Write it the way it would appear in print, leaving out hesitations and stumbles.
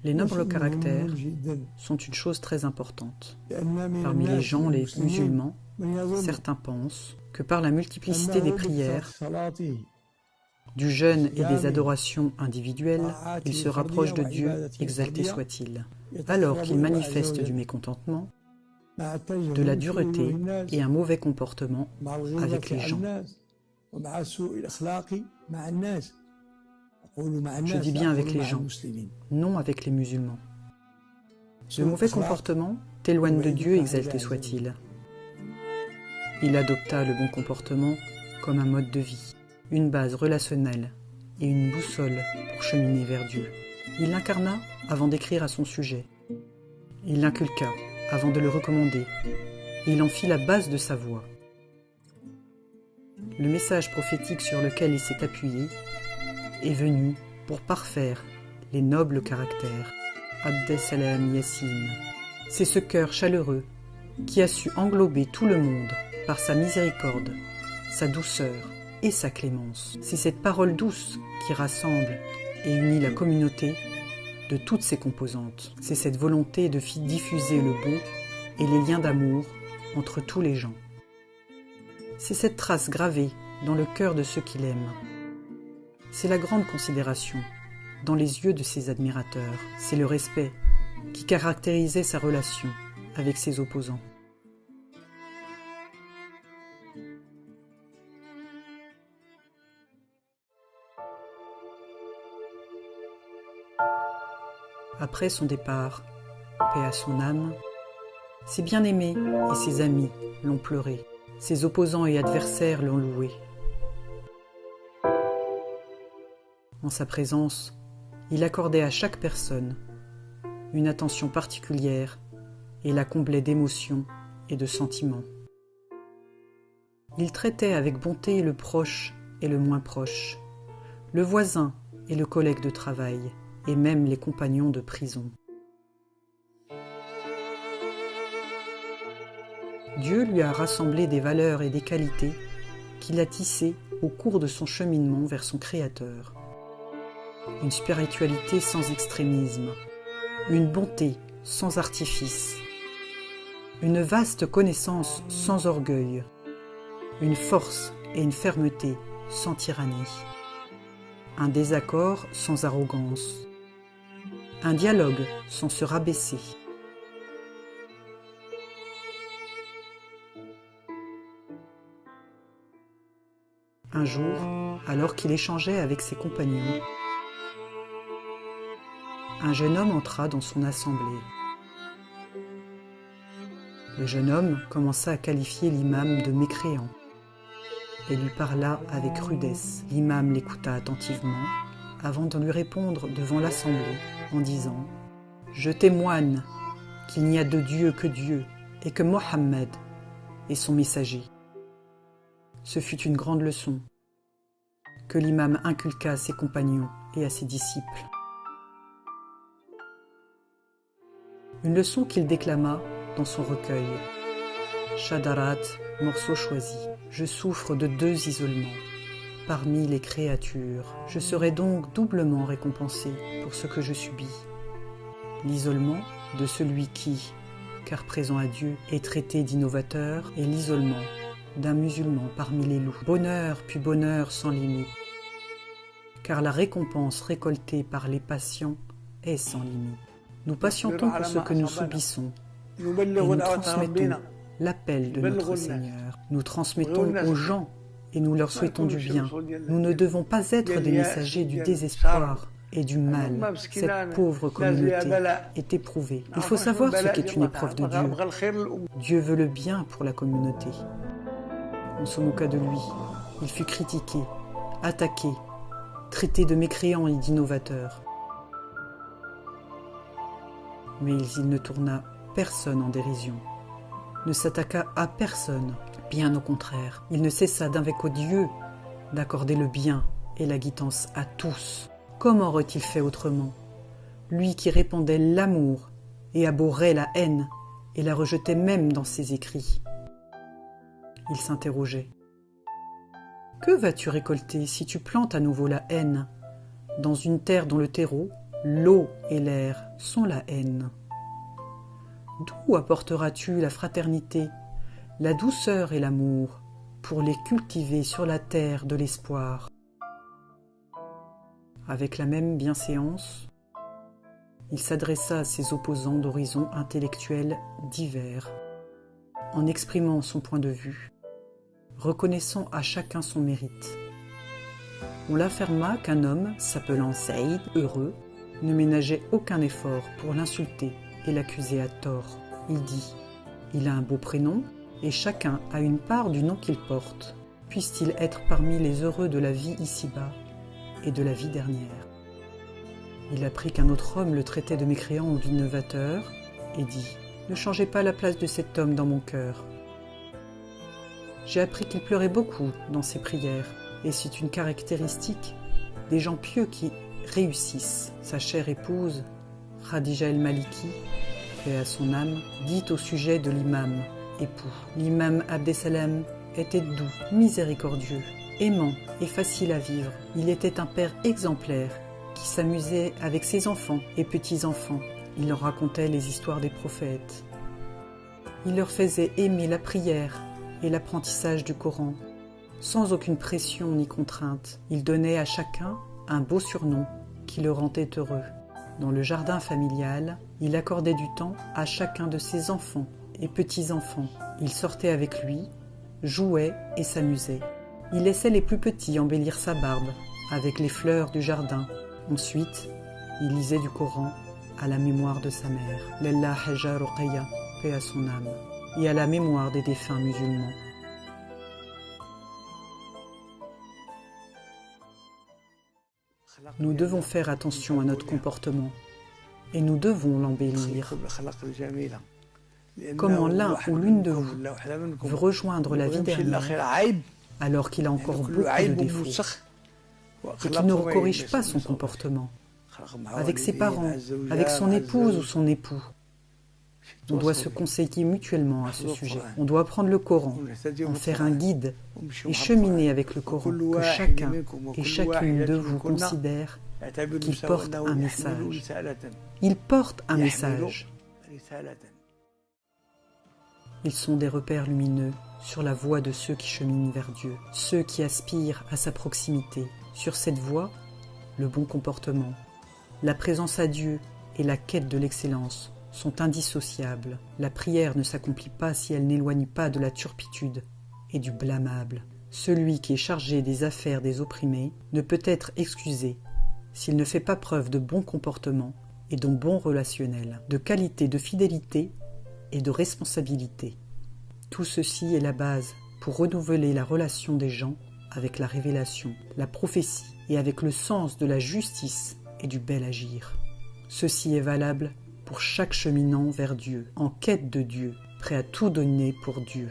Les nobles caractères sont une chose très importante. Parmi les gens, les musulmans, certains pensent que par la multiplicité des prières, du jeûne et des adorations individuelles, ils se rapprochent de Dieu, exalté soit-il, alors qu'ils manifestent du mécontentement, de la dureté et un mauvais comportement avec les gens. Je dis bien avec les gens, non avec les musulmans. Le mauvais comportement t'éloigne de Dieu, exalté soit-il. Il adopta le bon comportement comme un mode de vie, une base relationnelle et une boussole pour cheminer vers Dieu. Il l'incarna avant d'écrire à son sujet. Il l'inculqua avant de le recommander. Il en fit la base de sa voix. Le message prophétique sur lequel il s'est appuyé est venu pour parfaire les nobles caractères. Abdessalem Yassine. C'est ce cœur chaleureux qui a su englober tout le monde par sa miséricorde, sa douceur et sa clémence. C'est cette parole douce qui rassemble et unit la communauté de toutes ses composantes. C'est cette volonté de diffuser le beau et les liens d'amour entre tous les gens. C'est cette trace gravée dans le cœur de ceux qui l'aiment. C'est la grande considération dans les yeux de ses admirateurs. C'est le respect qui caractérisait sa relation avec ses opposants. Après son départ, paix à son âme, ses bien-aimés et ses amis l'ont pleuré, ses opposants et adversaires l'ont loué. En sa présence, il accordait à chaque personne une attention particulière et la comblait d'émotions et de sentiments. Il traitait avec bonté le proche et le moins proche, le voisin et le collègue de travail, et même les compagnons de prison. Dieu lui a rassemblé des valeurs et des qualités qu'il a tissées au cours de son cheminement vers son Créateur. Une spiritualité sans extrémisme, une bonté sans artifice, une vaste connaissance sans orgueil, une force et une fermeté sans tyrannie, un désaccord sans arrogance, un dialogue sans se rabaisser. Un jour, alors qu'il échangeait avec ses compagnons, un jeune homme entra dans son assemblée. Le jeune homme commença à qualifier l'imam de mécréant et lui parla avec rudesse. L'imam l'écouta attentivement avant de lui répondre devant l'assemblée en disant « Je témoigne qu'il n'y a de Dieu que Dieu et que Mohammed est son messager. » Ce fut une grande leçon que l'imam inculqua à ses compagnons et à ses disciples. Une leçon qu'il déclama dans son recueil. Shadarat, morceau choisi. Je souffre de 2 isolements parmi les créatures. Je serai donc doublement récompensé pour ce que je subis. L'isolement de celui qui, car présent à Dieu, est traité d'innovateur, et l'isolement d'un musulman parmi les loups. Bonheur puis bonheur sans limite, car la récompense récoltée par les patients est sans limite. Nous patientons pour ce que nous subissons et nous transmettons l'appel de notre Seigneur. Nous transmettons aux gens et nous leur souhaitons du bien. Nous ne devons pas être des messagers du désespoir et du mal. Cette pauvre communauté est éprouvée. Il faut savoir ce qu'est une épreuve de Dieu. Dieu veut le bien pour la communauté. On se moqua de lui. Il fut critiqué, attaqué, traité de mécréant et d'innovateur. Mais il ne tourna personne en dérision, ne s'attaqua à personne, bien au contraire. Il ne cessa d'invoquer Dieu, d'accorder le bien et la guidance à tous. Comment aurait-il fait autrement? Lui qui répandait l'amour et abhorrait la haine et la rejetait même dans ses écrits. Il s'interrogeait. Que vas-tu récolter si tu plantes à nouveau la haine, dans une terre dont le terreau, l'eau et l'air sont la haine. D'où apporteras-tu la fraternité, la douceur et l'amour, pour les cultiver sur la terre de l'espoir? Avec la même bienséance, il s'adressa à ses opposants d'horizons intellectuels divers, en exprimant son point de vue, reconnaissant à chacun son mérite. On l'affirma qu'un homme, s'appelant Saïd, heureux, ne ménageait aucun effort pour l'insulter et l'accuser à tort. Il dit « Il a un beau prénom, et chacun a une part du nom qu'il porte. Puisse-t-il être parmi les heureux de la vie ici-bas et de la vie dernière. » Il apprit qu'un autre homme le traitait de mécréant ou d'innovateur et dit « Ne changez pas la place de cet homme dans mon cœur. » J'ai appris qu'il pleurait beaucoup dans ses prières, et c'est une caractéristique des gens pieux qui réussissent. Sa chère épouse, Khadija el-Maliki, paix à son âme, dit au sujet de l'imam, époux. L'imam Abdesalam était doux, miséricordieux, aimant et facile à vivre. Il était un père exemplaire qui s'amusait avec ses enfants et petits-enfants. Il leur racontait les histoires des prophètes. Il leur faisait aimer la prière et l'apprentissage du Coran, sans aucune pression ni contrainte. Il donnait à chacun un beau surnom qui le rendait heureux. Dans le jardin familial, il accordait du temps à chacun de ses enfants et petits-enfants. Il sortait avec lui, jouait et s'amusait. Il laissait les plus petits embellir sa barbe avec les fleurs du jardin. Ensuite, il lisait du Coran à la mémoire de sa mère, Lalla Haja Ruqayya, paix à son âme, et à la mémoire des défunts musulmans. Nous devons faire attention à notre comportement et nous devons l'embellir. Comment l'un ou l'une de vous veut rejoindre la vie dernière alors qu'il a encore beaucoup de défauts et qu'il ne corrige pas son comportement avec ses parents, avec son épouse ou son époux. On doit se conseiller mutuellement à ce sujet. On doit prendre le Coran, en faire un guide et cheminer avec le Coran, que chacun et chacune de vous considère qu'il porte un message. Il porte un message. Ils sont des repères lumineux sur la voie de ceux qui cheminent vers Dieu, ceux qui aspirent à sa proximité. Sur cette voie, le bon comportement, la présence à Dieu et la quête de l'excellence sont indissociables. La prière ne s'accomplit pas si elle n'éloigne pas de la turpitude et du blâmable. Celui qui est chargé des affaires des opprimés ne peut être excusé s'il ne fait pas preuve de bon comportement et de bon relationnel, de qualité, de fidélité et de responsabilité. Tout ceci est la base pour renouveler la relation des gens avec la révélation, la prophétie et avec le sens de la justice et du bel agir. Ceci est valable pour chaque cheminant vers Dieu, en quête de Dieu, prêt à tout donner pour Dieu.